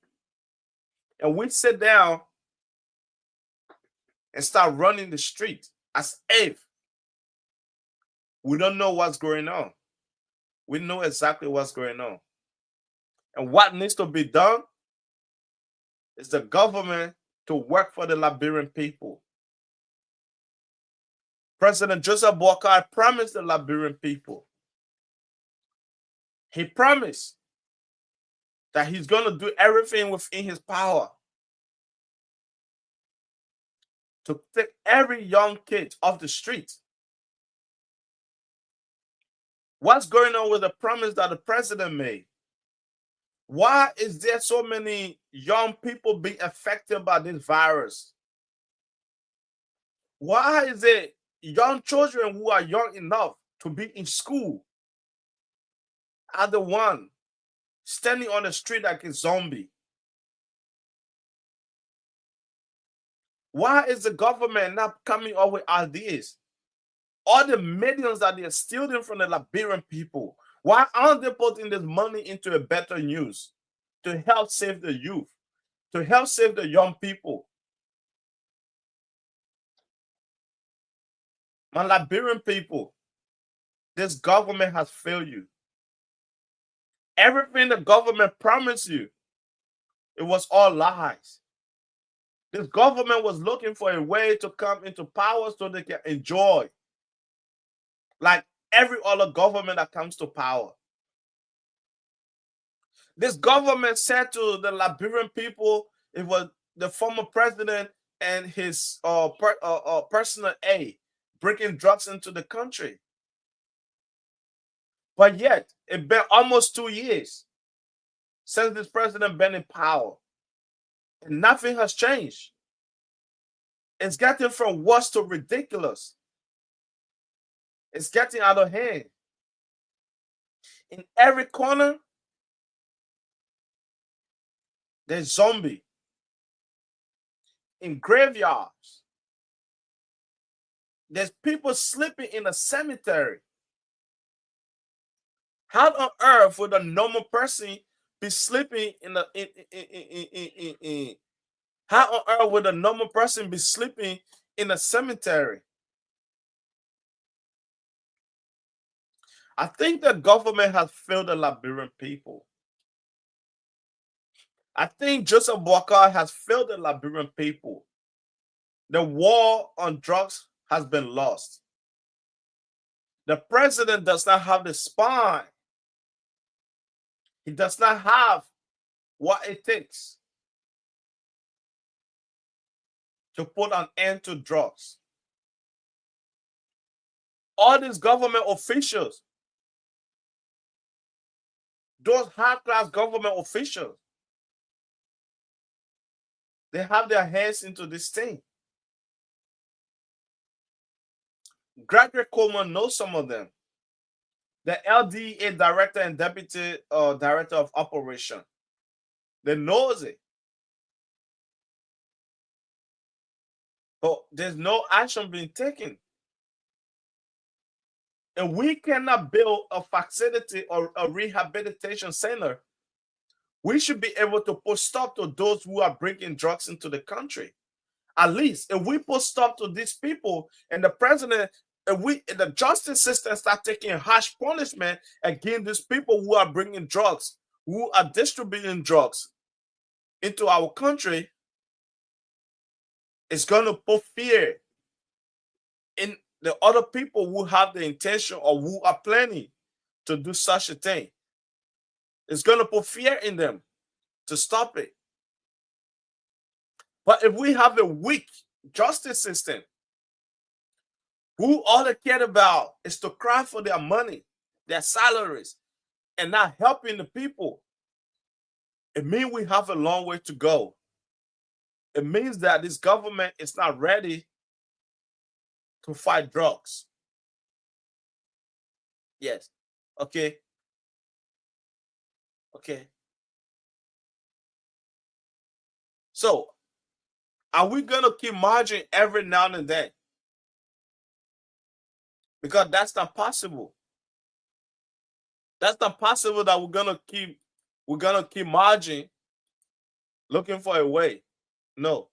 And we sit down and start running the street as if we don't know what's going on. We know exactly what's going on. And what needs to be done is the government to work for the Liberian people. President Joseph Boakai promised the Liberian people. He promised that he's going to do everything within his power to take every young kid off the street. What's going on with the promise that the president made? Why is there so many young people being affected by this virus? Why is it young children who are young enough to be in school are the one standing on the street like a zombie? Why is the government not coming up with ideas? All the millions that they're stealing from the Liberian people, why aren't they putting this money into a better use to help save the youth, to help save the young people? My Liberian people, this government has failed you. Everything the government promised you, it was all lies. This government was looking for a way to come into power so they can enjoy, like every other government that comes to power. This government said to the Liberian people, it was the former president and his personal aide bringing drugs into the country. But yet, it's been almost 2 years since this president been in power, and nothing has changed. It's getting from worse to ridiculous. It's getting out of hand. In every corner, there's zombie. In graveyards, there's people sleeping in a cemetery. How on earth would a normal person be sleeping in a how on earth would a normal person be sleeping in a cemetery? I think the government has failed the Liberian people. I think Joseph Boakai has failed the Liberian people. The war on drugs has been lost. The president does not have the spine. He does not have what it takes to put an end to drugs. All these government officials, those high-class government officials, they have their hands into this thing. Gregory Coleman knows some of them. The LDA director and deputy director of operation. They knows it. But there's no action being taken. And we cannot build a facility or a rehabilitation center. We should be able to put stop to those who are bringing drugs into the country. At least if we put stop to these people and the president, if the justice system start taking harsh punishment against these people who are bringing drugs, who are distributing drugs into our country is going to put fear in the other people who have the intention or who are planning to do such a thing. It's going to put fear in them to stop it. But if we have a weak justice system, who all they care about is to cry for their money, their salaries, and not helping the people, it means we have a long way to go. It means that this government is not ready to fight drugs. Yes. Okay. Okay. So, are we going to keep marching every now and then? Because that's not possible. That's not possible that we're gonna keep marching, looking for a way. No.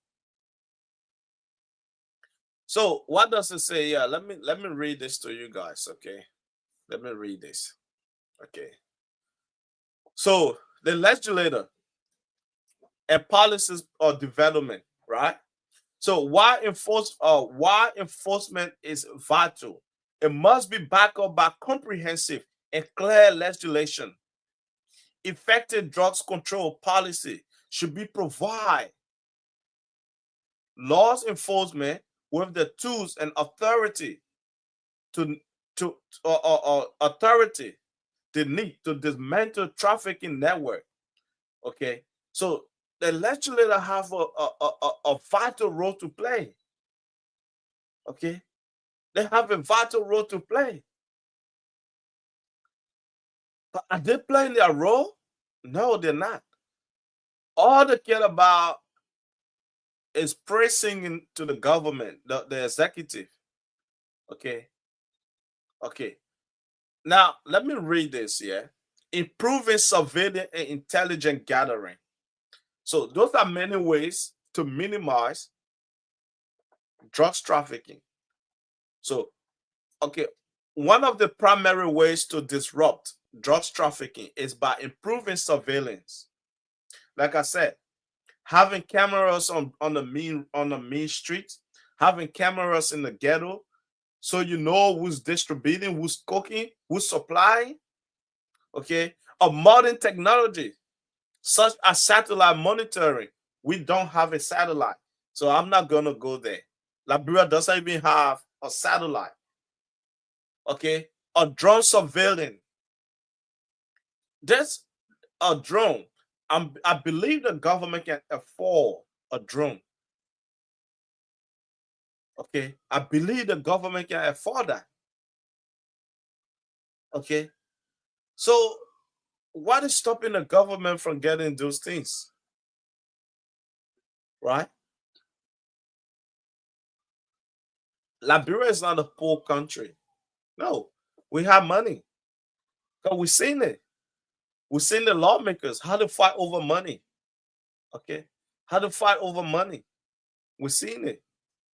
So what does it say? Yeah, let me read this to you guys. Okay. Let me read this. Okay. So the legislator and policies or development, right? So why enforcement is vital? It must be backed up by comprehensive and clear legislation. Effective drugs control policy should be provide laws enforcement with the tools and authority to authority they need to dismantle trafficking network. Okay, so the legislator have a vital role to play. Okay, they have a vital role to play. But are they playing their role? No, they're not. All they care about is pressing to the government, the executive. Okay. Okay. Now, let me read this here. Improving surveillance and intelligence gathering. So, those are many ways to minimize drugs trafficking. So, okay, one of the primary ways to disrupt drugs trafficking is by improving surveillance. Like I said, having cameras on the main streets, having cameras in the ghetto, so you know who's distributing, who's cooking, who's supplying. Okay, a modern technology such as satellite monitoring. We don't have a satellite, so I'm not gonna go there. Liberia doesn't even have a satellite. Okay, a drone surveillance. There's a drone. I believe the government can afford a drone. Okay, I believe the government can afford that. Okay, so what is stopping the government from getting those things? Right? Liberia is not a poor country. No, we have money. Because we've seen it. We've seen the lawmakers how to fight over money. Okay, how to fight over money. We've seen it.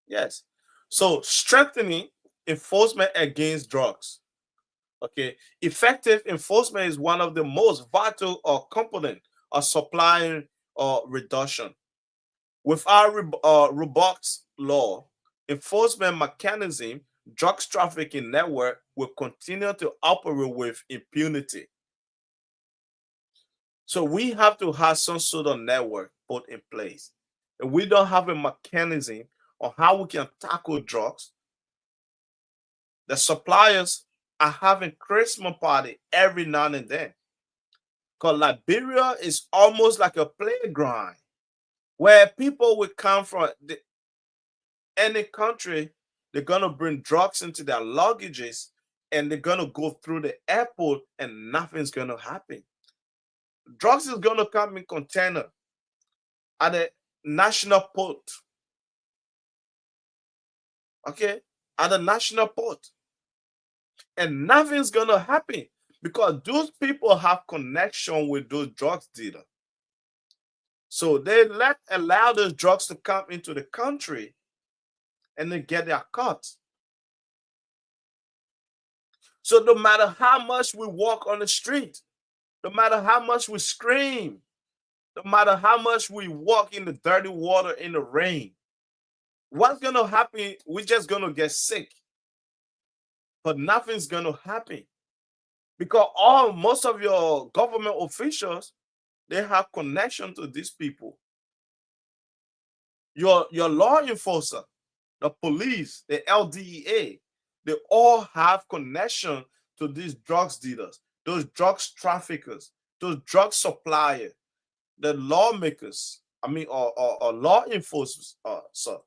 Yes. So strengthening enforcement against drugs. Okay, effective enforcement is one of the most vital or component of supply or reduction. Without robust law enforcement mechanism, drugs trafficking network will continue to operate with impunity. So we have to have some sort of network put in place. If we don't have a mechanism on how we can tackle drugs, the suppliers are having Christmas party every now and then. Because Liberia is almost like a playground where people will come from any country, they're gonna bring drugs into their luggages and they're gonna go through the airport and nothing's gonna happen. Drugs is gonna come in container at the national port. Okay, at the national port. And nothing's gonna happen because those people have connection with those drugs dealers. So they allow those drugs to come into the country and they get their cut. So no matter how much we walk on the street, No matter how much we scream, no matter how much we walk in the dirty water in the rain, what's gonna happen? We're just gonna get sick, but nothing's gonna happen because all most of your government officials they have connection to these people. Your law enforcer, the police, the LDEA, they all have connection to these drugs dealers, those drugs traffickers, those drug suppliers, the lawmakers. I mean, or law enforcers. So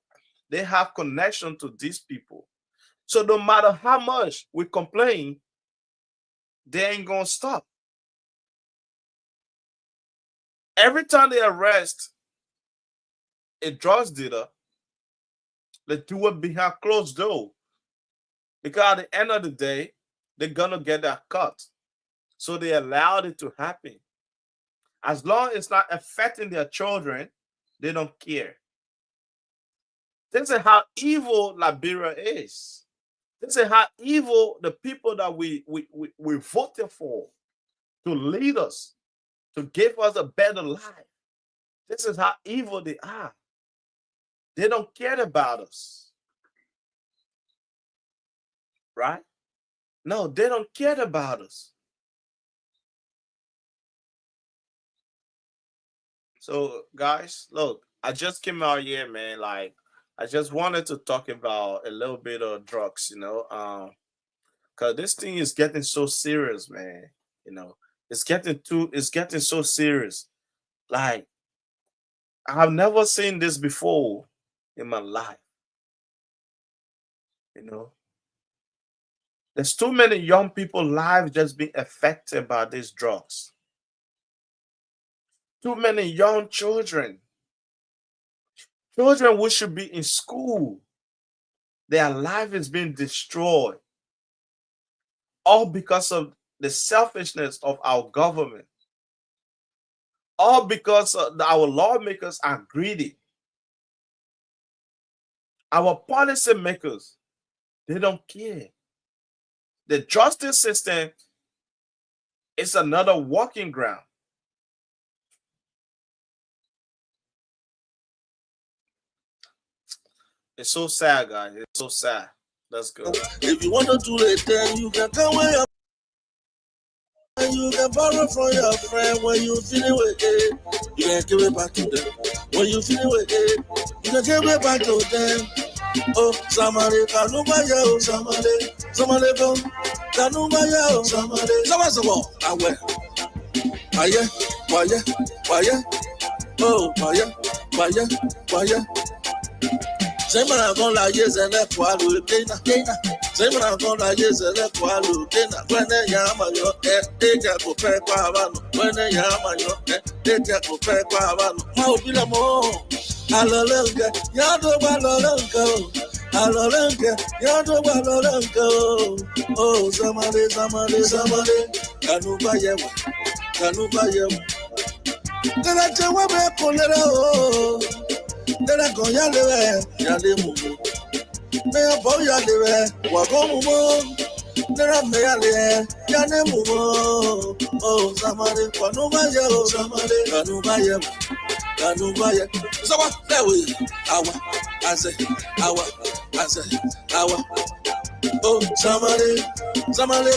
they have connection to these people. So no matter how much we complain, they ain't gonna stop. Every time they arrest a drugs dealer, they do it behind closed door. Because at the end of the day, they're gonna get that cut. So they allowed it to happen. As long as it's not affecting their children, they don't care. This is how evil Liberia is. This is how evil the people that we voted for to lead us, to give us a better life. This is how evil they are. They don't care about us. Right? No, they don't care about us. So, guys, look, I just came out here, man. Like, I just wanted to talk about a little bit of drugs, because this thing is getting so serious, man. You know, it's getting so serious. Like, I've never seen this before in my life. You know, there's too many young people lives just being affected by these drugs. Too many young children who should be in school, their life is being destroyed, all because of the selfishness of our government, all because our lawmakers are greedy. Our policy makers, they don't care. The justice system is another walking ground. It's so sad, guys. It's so sad. Let's go. If you want to do it, then you can come where you and you can borrow from your friend when you feel with it. You can give it back to them. When you feel with it, you can give it back to them. Oh, somebody kanubaya, oh, somebody go, kanubaya, oh, somebody, awe, aye, waya, oh, waya. Semana con la yesa le cualo kena. Semana con la yesa le cualo kena. When llama yo, ella go pe pavano. When llama yo, ella go pe pavano. Mau bila mo, alolenga, ya do balolenga. Alolenga, ya do balolenga. Oh, somebody, kanubaya. Kena chewa be kolera oh. Dere kan yale mumu. Me bo yale wa go mumu. Dere me yale mumu. Oh, somebody kanubaya, oh, somebody kanubaya. So what? There we awa, I say, awa. Oh, somebody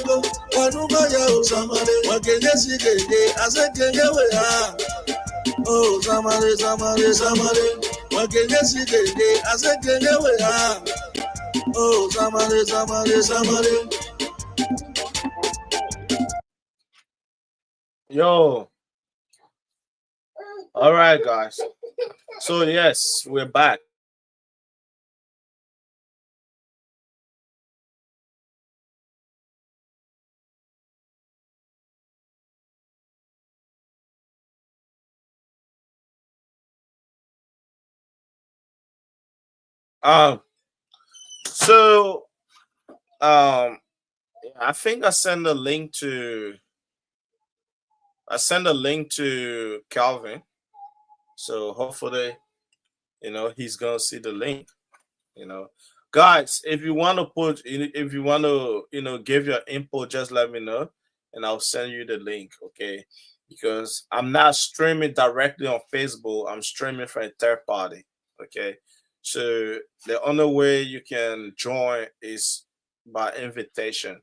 go kanubaya, oh, somebody. Wa kenye si kenye, I say kenye we ah. Oh, somebody. What can you see? I said, can you wait? Oh, somebody. Yo. All right, guys. So, yes, we're back. Um, so I think I sent a link to Calvin. So hopefully, he's gonna see the link. Guys, if you want to give your input, just let me know. and I'll send you the link. Okay, because I'm not streaming directly on Facebook. I'm streaming from a third party. Okay, so the only way you can join is by invitation.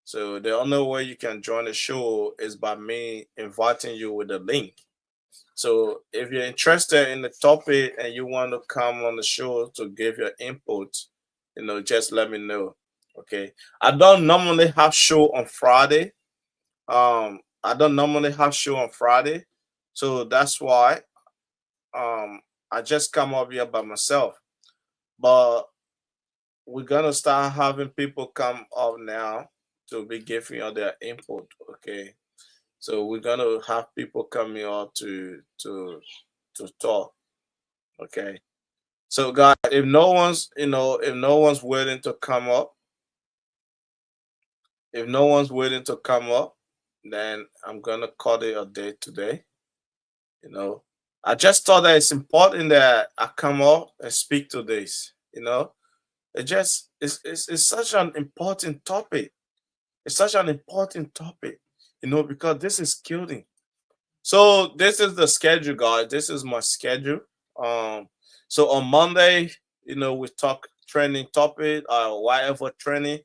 So the only way you can join the show is by me inviting you with a link. So if you're interested in the topic and you want to come on the show to give your input, just let me know. Okay. I don't normally have show on Friday. I don't normally have show on Friday. So that's why I just come up here by myself. But we're gonna start having people come up now to be giving all their input. Okay. So we're gonna have people coming up to talk. Okay. So guys, if no one's willing to come up, if no one's willing to come up, then I'm gonna call it a day today. You know, I just thought that it's important that I come up and speak to this. It's such an important topic. It's such an important topic, because this is killing. So this is the schedule, guys. This is my schedule. Um, so on Monday, we talk trending topic, whatever trending,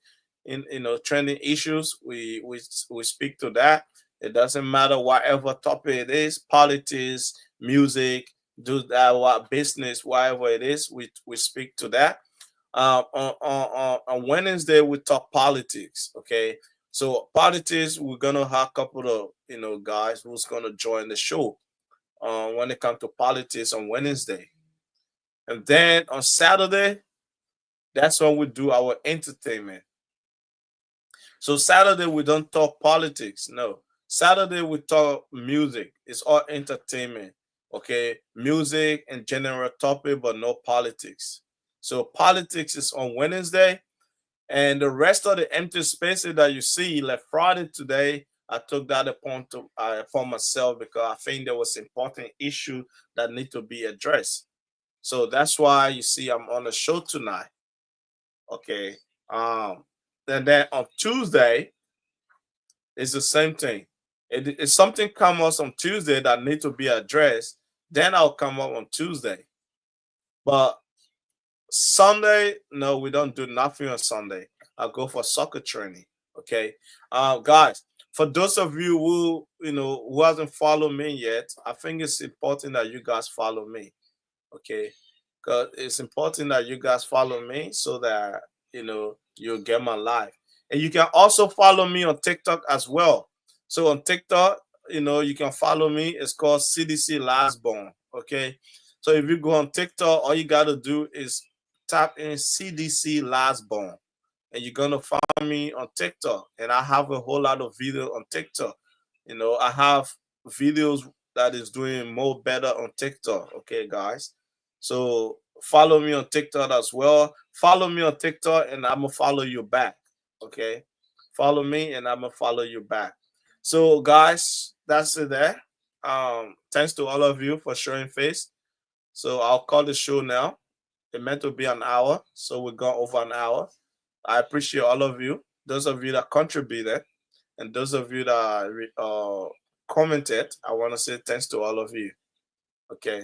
trending issues. We speak to that. It doesn't matter whatever topic it is, politics, music, do that, what business, whatever it is. We speak to that. On Wednesday we talk politics. Okay, so politics, we're gonna have a couple of guys who's gonna join the show when it comes to politics on Wednesday, and then on Saturday, that's when we do our entertainment. So Saturday we don't talk politics. No, Saturday we talk music. It's all entertainment. Okay, music and general topic, but no politics. So politics is on Wednesday, and the rest of the empty spaces that you see, like Friday today, I took that upon to for myself because I think there was important issue that need to be addressed. So that's why you see I'm on the show tonight. Okay. And then on Tuesday, it's the same thing. If something comes up on Tuesday that need to be addressed, then I'll come up on Tuesday. But Sunday, no, we don't do nothing on Sunday. I go for soccer training. Okay, guys. For those of you who hasn't followed me yet, I think it's important that you guys follow me. Okay, because it's important that you guys follow me so that you'll get my life, and you can also follow me on TikTok as well. So on TikTok, you can follow me. It's called CDC Lastborn. Okay, so if you go on TikTok, all you gotta do is tap in CDC Lastborn, and you're gonna find me on TikTok. And I have a whole lot of video on TikTok. I have videos that is doing more better on TikTok. Okay, guys. So follow me on TikTok as well. Follow me on TikTok, and I'm gonna follow you back. Okay, follow me, and I'm gonna follow you back. So, guys, that's it there. Thanks to all of you for showing face. So I'll call the show now. It meant to be an hour, so we got over an hour. I appreciate all of you. Those of you that contributed, and those of you that commented. I want to say thanks to all of you. Okay.